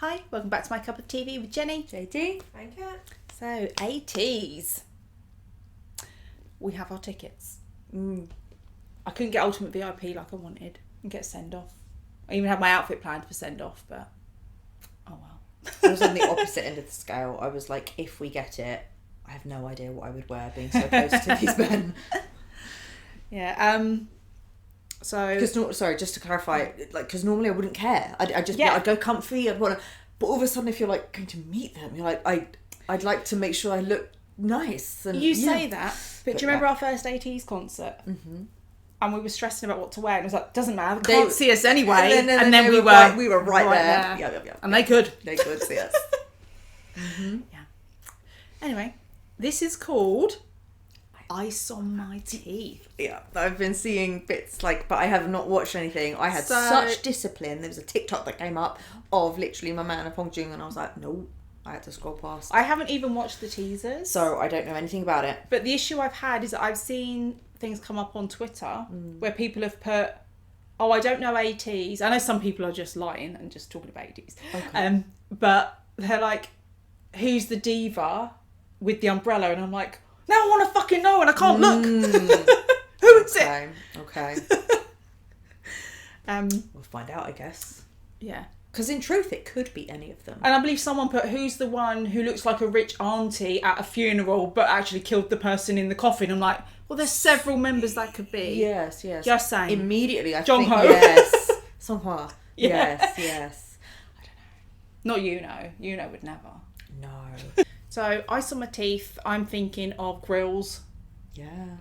Hi, welcome back to My Cup of TV with Jenny. JD. And Kat. So, ATEEZ. We have our tickets. I couldn't get Ultimate VIP like I wanted and get send-off. I even had my outfit planned for send-off, but oh well. I was on the opposite end of the scale. I was like, if we get it, I have no idea what I would wear being so close to these men. Yeah, so... Sorry, just to clarify, like, because normally I wouldn't care. I'd go comfy, but all of a sudden if you're like going to meet them, you're like, I'd like to make sure I look nice. And you say that, but do you remember our first ATEEZ concert? Mm-hmm. And we were stressing about what to wear, and it was like, doesn't matter, they can't see us anyway. And then we were right there. Yeah. And they could see us. Mm-hmm. Yeah. Anyway, this is called Ice on My Teeth. Yeah, I've been seeing bits but I have not watched anything. I had such discipline. There was a TikTok that came up of literally my man Apong Jung, and I was like, no, I had to scroll past. I haven't even watched the teasers, so I don't know anything about it. But the issue I've had is that I've seen things come up on Twitter where people have put, oh, I don't know ATEEZ. I know some people are just lying and just talking about ATEEZ. Okay. But they're like, who's the diva with the umbrella? And I'm like, now I want to fucking know and I can't look. Who is it? Okay. We'll find out, I guess. Yeah. Because in truth, it could be any of them. And I believe someone put, who's the one who looks like a rich auntie at a funeral but actually killed the person in the coffin? I'm like, well, there's several members that could be. Yes. Just saying. Immediately, I think, Jongho. Yes. Songhwa. Yeah. Yes. I don't know. Not Yuno. Yuno would never. No. So, Ice on My Teeth, I'm thinking of grills. Yeah.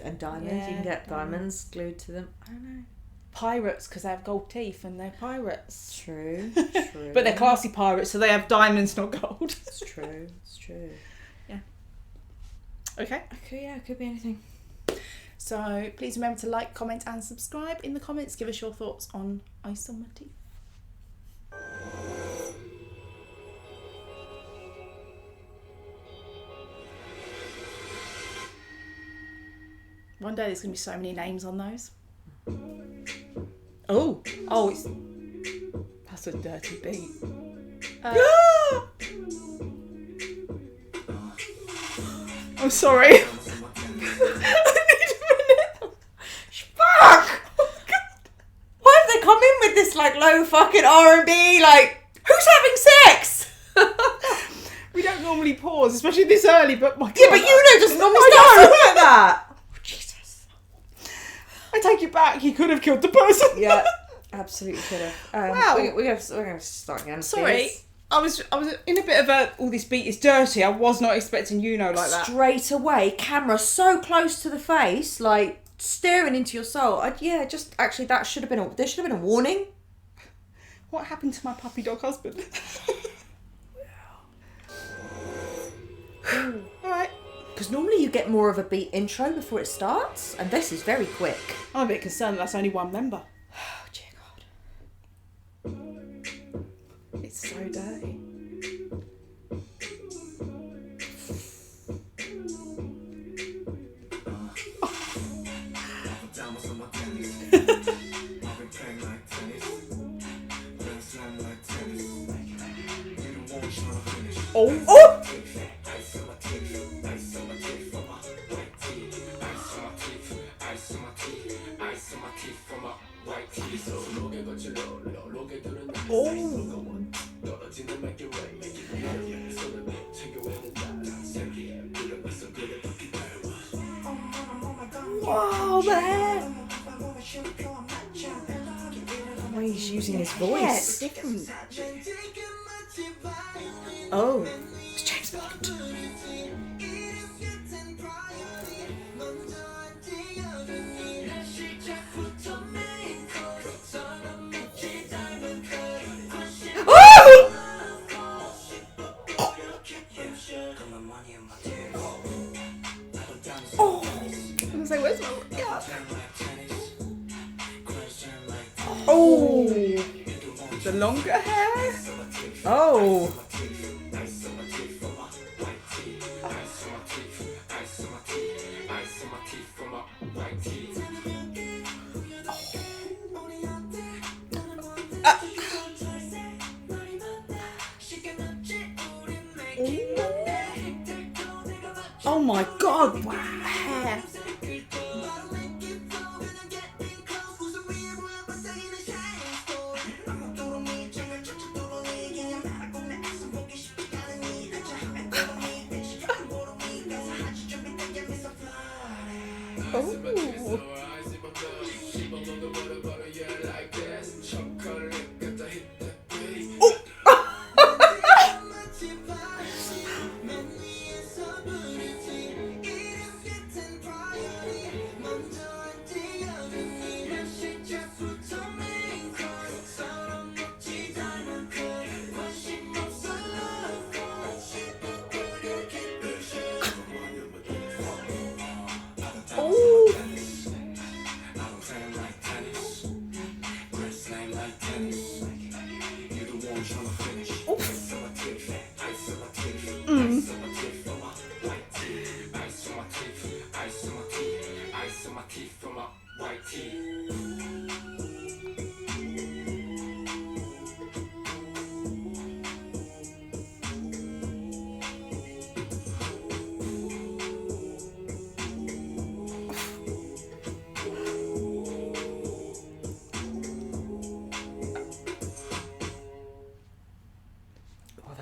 And diamonds. Yeah. You can get diamonds glued to them. I don't know. Pirates, because they have gold teeth and they're pirates. True. But they're classy pirates, so they have diamonds, not gold. It's true. Yeah. Okay, yeah, it could be anything. So please remember to like, comment and subscribe. In the comments, give us your thoughts on Ice on My Teeth. One day there's going to be so many names on those. Oh, that's a dirty beat. I'm sorry. I need a minute. Fuck! Oh, God. Why have they come in with this low fucking R&B? Who's having sex? We don't normally pause, especially this early. But my God, yeah, but doesn't normally start like that. I take it back. He could have killed the person. Yeah, absolutely could have. Wow. We're going to start again. Sorry, please. I was in a bit of all this beat is dirty. I was not expecting like that. Straight away, camera so close to the face, staring into your soul. Actually, there should have been a warning. What happened to my puppy dog husband? All right. Because normally you get more of a beat intro before it starts, and this is very quick. I'm a bit concerned that's only one member. Oh, dear God. It's so dirty. Oh! Wow, man! Oh, he's using his voice. Yeah, it's different. Oh, it's James Bond. I was like, where's my... Yeah. Oh, The longer hair? oh. my god, wow, hair.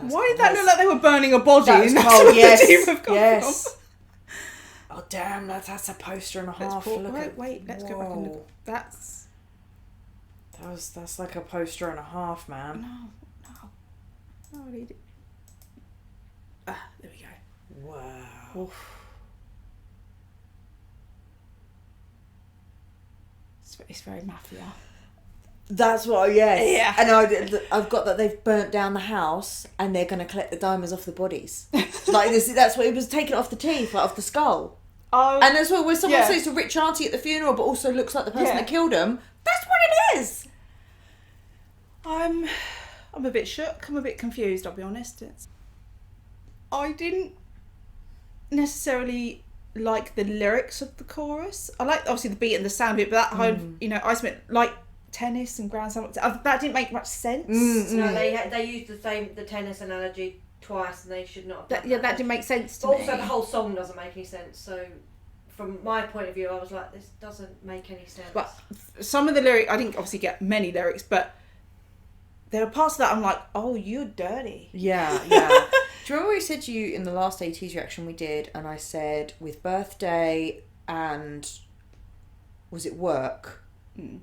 Why did that look like they were burning a body? That was cold, yes. Oh damn, that's a poster and a half. Let's go back and look. That's like a poster and a half, man. No, I need it. There we go. Wow. Oof. It's very mafia. That's what, yes. Yeah. And I've got that they've burnt down the house and they're going to collect the diamonds off the bodies. Like this, that's what it was, taken off the teeth, like off the skull. Oh. And that's what, when someone says a rich auntie at the funeral but also looks like the person that killed him, that's what it is. I'm a bit shook. I'm a bit confused, I'll be honest. I didn't necessarily like the lyrics of the chorus. I like obviously the beat and the sound of it, but that I spent like tennis and ground sound. That didn't make much sense. No, they used the tennis analogy twice, and they should not. That didn't make sense to me. Also, the whole song doesn't make any sense. So, from my point of view, I was like, this doesn't make any sense. But some of the lyrics, I didn't obviously get many lyrics, but there are parts of that I'm like, oh, you're dirty. Yeah. Do you remember what I said to you in the last ATEEZ reaction we did? And I said with birthday and was it work?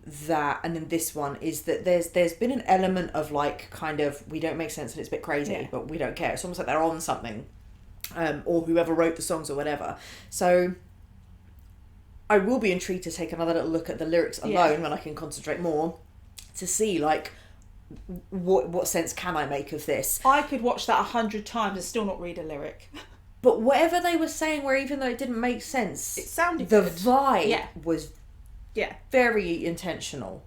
That, and then this one is that there's been an element of like kind of we don't make sense and it's a bit crazy, but we don't care. It's almost like they're on something, or whoever wrote the songs or whatever. So I will be intrigued to take another little look at the lyrics alone when I can concentrate more to see like what sense can I make of this. I could watch that 100 times and still not read a lyric. But whatever they were saying, where even though it didn't make sense, it sounded the good. vibe was very intentional.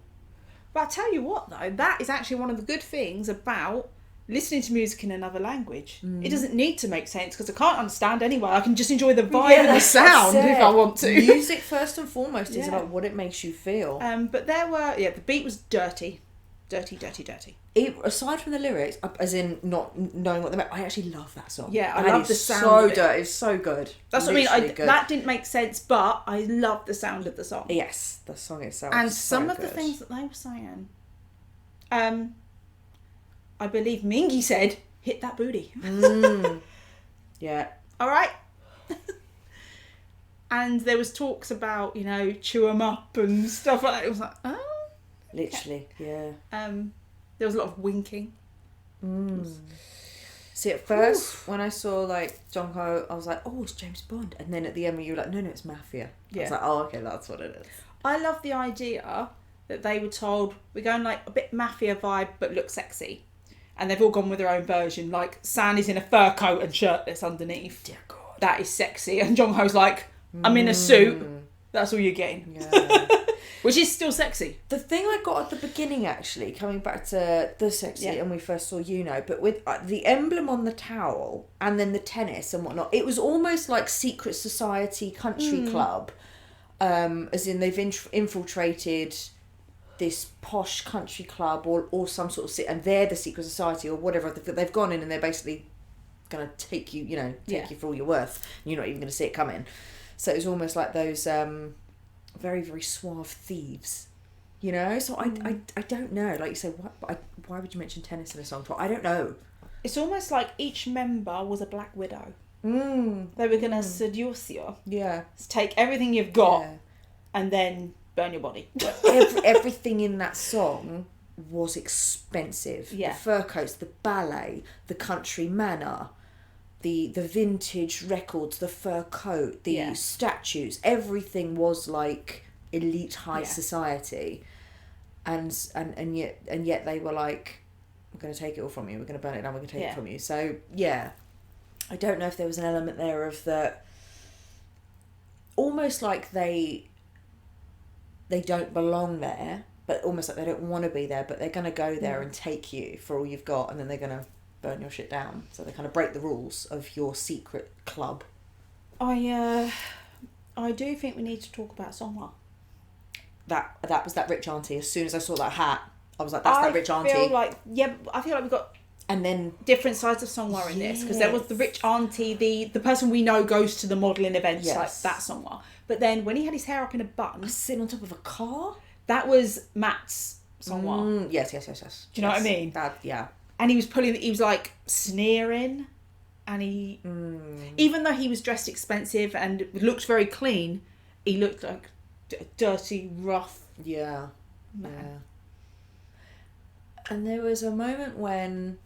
But I tell you what though, that is actually one of the good things about listening to music in another language. It doesn't need to make sense because I can't understand anyway. I can just enjoy the vibe and the sound if I want to. Music first and foremost is about what it makes you feel. But there were the beat was dirty. Aside from the lyrics, as in not knowing what they meant, I actually love that song. Yeah, I love the sound. So dirty, it's so good. That's what I mean. That didn't make sense, but I love the sound of the song. Yes, the song itself. And is some so of good. the things that they were saying, I believe Mingy said, "Hit that booty." Yeah. All right. And there was talks about chew 'em up and stuff like that. It was like, oh. Literally, yeah. There was a lot of winking. See, at first, when I saw, like, Jongho, I was like, oh, it's James Bond. And then at the end, you were like, no, it's Mafia. I was like, oh, okay, that's what it is. I love the idea that they were told, we're going, like, a bit Mafia vibe, but look sexy. And they've all gone with their own version. Like, San is in a fur coat and shirtless underneath. Dear God. That is sexy. And Jongho's like, I'm in a suit. That's all you're getting. Yeah. Which is still sexy. The thing I got at the beginning, actually, coming back to the sexy, and we first saw but with the emblem on the towel and then the tennis and whatnot, it was almost like secret society country club, as in they've infiltrated this posh country club or some sort of and they're the secret society or whatever. They've gone in and they're basically gonna take you, take you for all you're worth. And you're not even gonna see it coming. So it was almost like those very, very suave thieves. So I don't know. Like you say, why would you mention tennis in a song? I don't know. It's almost like each member was a black widow. They were going to seduce you. Yeah. Take everything you've got and then burn your body. Everything in that song was expensive. Yeah. The fur coats, the ballet, the country manor, the vintage records, the fur coat, the statues. Everything was like elite high society. And yet they were like, we're going to take it all from you, we're going to burn it down, we're going to take it from you. So I don't know if there was an element there of that, almost like they don't belong there, but almost like they don't want to be there, but they're going to go there and take you for all you've got, and then they're going to burn your shit down. So they kind of break the rules of your secret club. I do think we need to talk about Songwa. That was that rich auntie. As soon as I saw that hat, I was like, that's that rich auntie. I feel like we've got and then different sides of Songwa in this, because there was the rich auntie, the person we know goes to the modelling events, like that Songwa. But then when he had his hair up in a bun, sitting on top of a car, that was Matt's Songwa. Yes. Do you know what I mean? Yeah. And he was like sneering, and he, even though he was dressed expensive and looked very clean, he looked like a dirty, rough man. Yeah. And there was a moment when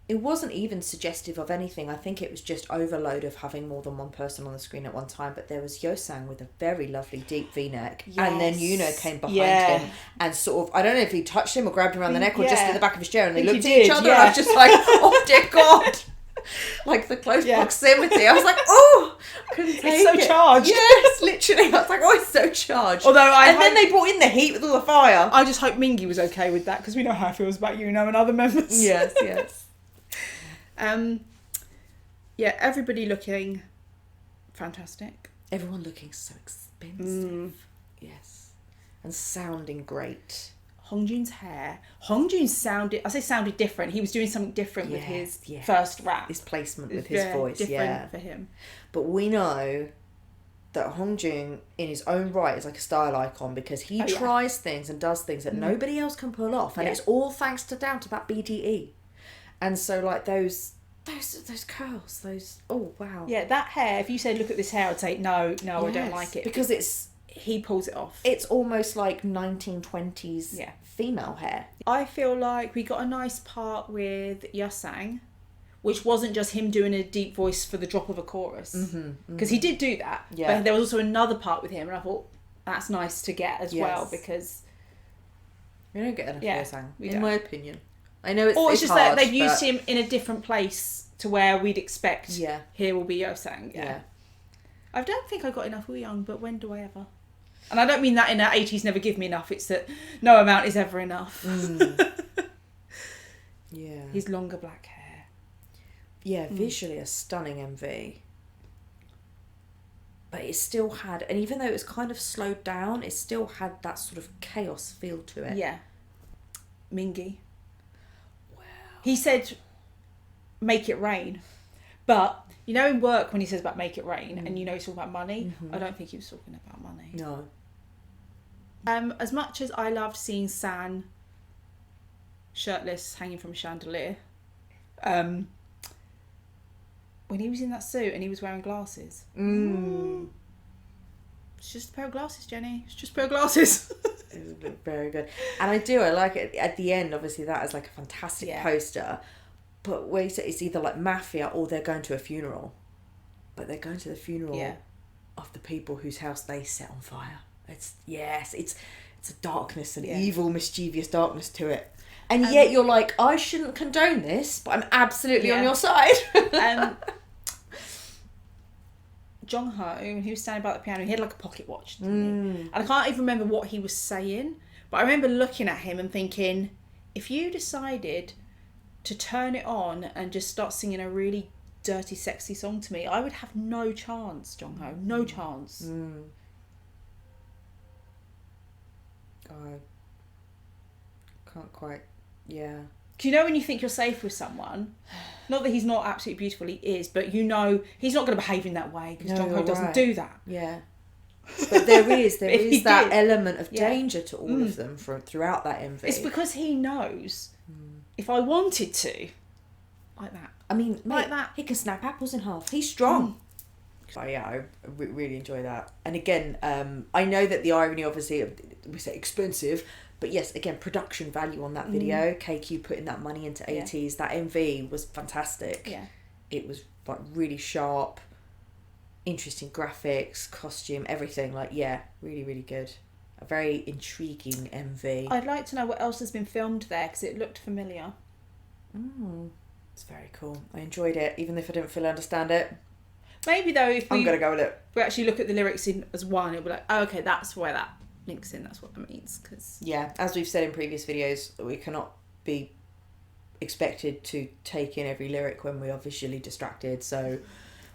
it wasn't even suggestive of anything. I think it was just overload of having more than one person on the screen at one time. But there was Yosang with a very lovely deep V-neck. Yes. And then Yuna came behind him and sort of, I don't know if he touched him or grabbed him around the neck or just in the back of his chair, and they looked at each other and I was just like, oh dear God. Like the close proximity. I was like, oh, I couldn't take it. It's so charged. Yes, literally. I was like, oh, it's so charged. Then they brought in the heat with all the fire. I just hope Mingy was okay with that, because we know how it feels about Yuno and other members. Yes. Everybody looking fantastic. Everyone looking so expensive. Yes. And sounding great. Hongjun's hair. Hongjun sounded different. He was doing something different with his first rap. His placement with his voice, different for him. But we know that Hongjun, in his own right, is like a style icon, because he tries things and does things that nobody else can pull off, and it's all thanks down to that BDE. And so, like, those curls, oh wow. Yeah, that hair. If you said, look at this hair, I'd say no, I don't like it, because he pulls it off. It's almost like 1920s female hair. I feel like we got a nice part with Yosang, which wasn't just him doing a deep voice for the drop of a chorus, because he did do that. Yeah. But there was also another part with him, and I thought that's nice to get as well, because we don't get enough Yosang, in my opinion. I know it's just hard, that they've used him in a different place to where we'd expect. Yeah. Here will be Yosang. Yeah. I don't think I got enough Wooyoung, but when do I ever? And I don't mean that in that ATEEZ never give me enough. It's that no amount is ever enough. Yeah. His longer black hair. Yeah, visually a stunning MV. But it still had, and even though it was kind of slowed down, it still had that sort of chaos feel to it. Yeah. Mingy. Wow. He said, make it rain. But, you know, in work when he says about make it rain, and you know he's talking about money, I don't think he was talking about money. No. As much as I loved seeing San shirtless hanging from a chandelier, when he was in that suit and he was wearing glasses. It's just a pair of glasses, Jenny. It's just a pair of glasses. It was very good. And I like it at the end, obviously, that is like a fantastic poster. But where you say it's either like mafia or they're going to a funeral. But they're going to the funeral of the people whose house they set on fire. It's a darkness, an evil, mischievous darkness to it. And yet you're like, I shouldn't condone this, but I'm absolutely on your side. Jongho, when he was standing by the piano, he had like a pocket watch, didn't he? And I can't even remember what he was saying, but I remember looking at him and thinking, if you decided to turn it on and just start singing a really dirty, sexy song to me, I would have no chance, Jongho. No chance. I can't quite... Yeah. you know when you think you're safe with someone, not that he's not absolutely beautiful, he is, but you know he's not going to behave in that way because John Cole doesn't do that. Yeah. But there is that element of Yeah. danger to all of them throughout that MV. It's because he knows if I wanted to, like that. I mean, like mate, that. he can snap apples in half. He's strong. So yeah, I really enjoy that. And again, I know that the irony, obviously, we say expensive, but yes, again, production value on that video. KQ putting that money into ATEEZ. That MV was fantastic. Yeah. It was like really sharp, interesting graphics, costume, everything. Like, yeah, really, really good. A very intriguing MV. I'd like to know what else has been filmed there because it looked familiar. It's very cool. I enjoyed it, even if I didn't fully understand it. Maybe though, if I'm going to go with it. we actually look at the lyrics in as one, it'll be like, oh, okay, that's where that links in. That's what that means. Cause... Yeah, as we've said in previous videos, we cannot be expected to take in every lyric when we are visually distracted, so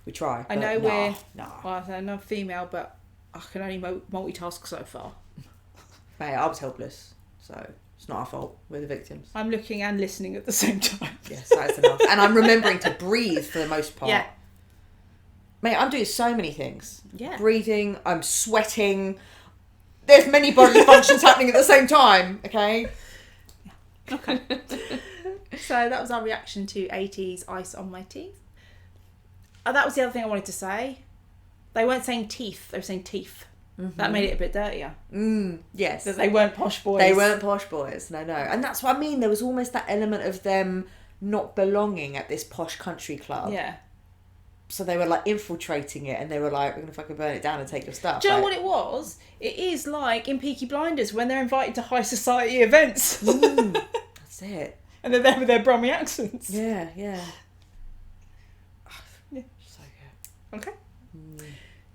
we try. I know well, I'm not female, but I can only multitask so far. Mate, I was helpless, so it's not our fault. We're the victims. I'm looking and listening at the same time. Yes, that's enough. And I'm remembering to breathe for the most part. Yeah. Mate, I'm doing so many things. Yeah. Breathing, I'm sweating. There's many bodily functions happening at the same time, okay? Okay. So that was our reaction to ATEEZ Ice on My Teeth. That was the other thing I wanted to say. They weren't saying teeth, they were saying teeth. That made it a bit dirtier. Yes. That they weren't posh boys. They weren't posh boys, no. And that's what I mean. There was almost that element of them not belonging at this posh country club. Yeah. So they were like infiltrating it and they were like, we're going to fucking burn it down and take your stuff. Do you know what it was? It is like in Peaky Blinders when they're invited to high society events. That's it. And they're there with their Brummy accents. Yeah. Yeah. So good. Okay.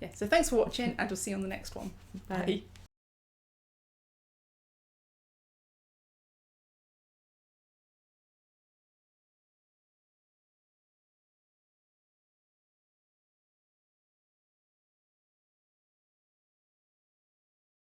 Yeah, so thanks for watching and we'll see you on the next one. Bye.